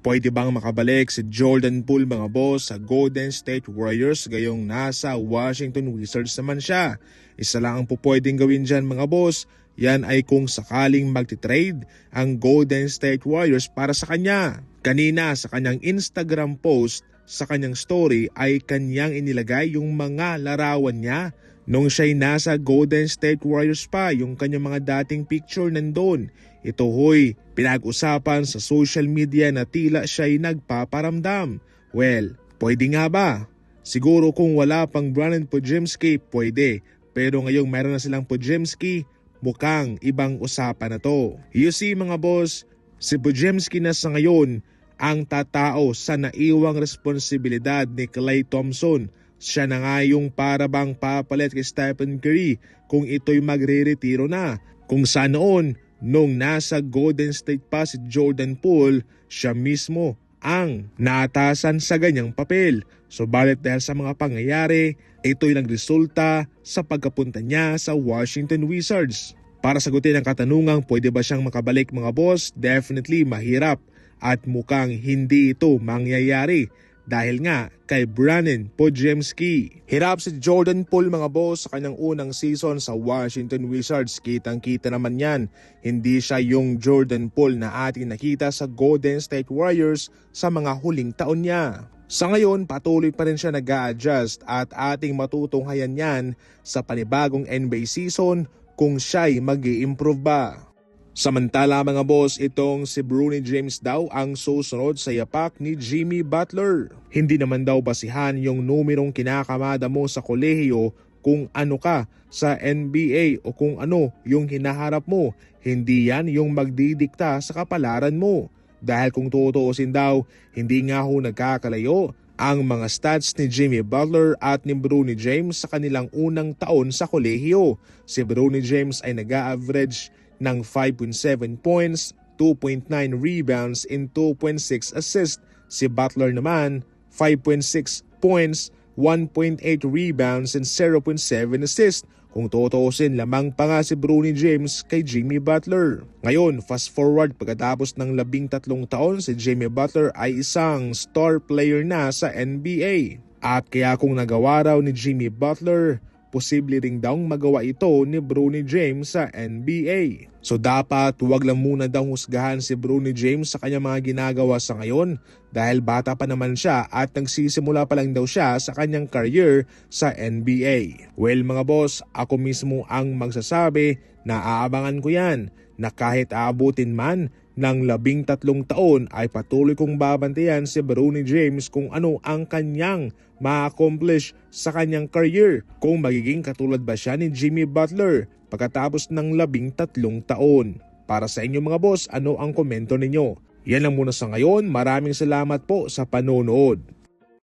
Pwede bang makabalik si Jordan Poole mga boss sa Golden State Warriors gayong nasa Washington Wizards naman siya? Isa lang ang pupwedeng gawin dyan mga boss, yan ay kung sakaling magti-trade ang Golden State Warriors para sa kanya. Kanina sa kanyang Instagram post, sa kanyang story ay kanyang inilagay yung mga larawan niya nung siya'y nasa Golden State Warriors pa, yung kanyang mga dating picture nandun. Ito hoy, pinag-usapan sa social media na tila siya'y nagpaparamdam. Well, pwede nga ba? Siguro kung wala pang Brandon Podziemski, pwede. Pero ngayong meron na silang Podziemski, mukhang ibang usapan na to. You see mga boss, si Podziemski na sa ngayon ang tatao sa naiwang responsibilidad ni Klay Thompson. Siya na nga yung parabang papalit kay Stephen Curry kung ito'y magre-retiro na. Kung saan noon, nung nasa Golden State pa si Jordan Poole, siya mismo ang naatasan sa ganyang papel. Subalit dahil sa mga pangyayari, ito'y nagresulta sa pagkapunta niya sa Washington Wizards. Para sagutin ang katanungang pwede ba siyang makabalik mga boss, definitely mahirap at mukhang hindi ito mangyayari. Dahil nga kay Brandon Podziemski. Hirap si Jordan Poole mga boss sa kanyang unang season sa Washington Wizards. Kitang-kita naman yan. Hindi siya yung Jordan Poole na ating nakita sa Golden State Warriors sa mga huling taon niya. Sa ngayon, patuloy pa rin siya nag-a-adjust at ating matutunghayan yan sa panibagong NBA season kung siya'y mag-i-improve ba. Samantala mga boss, itong si Bronny James daw ang susunod sa yapak ni Jimmy Butler. Hindi naman daw basihan yung numerong kinakamada mo sa kolehiyo kung ano ka sa NBA o kung ano yung hinaharap mo. Hindi yan yung magdidikta sa kapalaran mo. Dahil kung tutuusin daw, hindi nga ho nagkakalayo ang mga stats ni Jimmy Butler at ni Bronny James sa kanilang unang taon sa kolehiyo. Si Bronny James ay nag-a-average ng 5.7 points, 2.9 rebounds and 2.6 assists. Si Butler naman 5.6 points, 1.8 rebounds and 0.7 assists. Kung tutuusin, lamang pa nga si Bronny James kay Jimmy Butler. Ngayon, fast forward pagkatapos ng 13 taon, si Jimmy Butler ay isang star player na sa NBA. At kaya kung nagawa raw ni Jimmy Butler, posible ring daw magawa ito ni Bronny James sa NBA. So dapat huwag lang muna daw husgahan si Bronny James sa kanyang mga ginagawa sa ngayon dahil bata pa naman siya at nagsisimula pa lang daw siya sa kanyang career sa NBA. Well mga boss, ako mismo ang magsasabi na aabangan ko yan na kahit aabutin man ng 13 taon ay patuloy kong babantayan si Bronny James kung ano ang kanyang ma-accomplish sa kanyang career, kung magiging katulad ba siya ni Jimmy Butler pagkatapos ng 13 taon. Para sa inyo mga boss, ano ang komento ninyo? Yan lang muna sa ngayon, maraming salamat po sa panonood.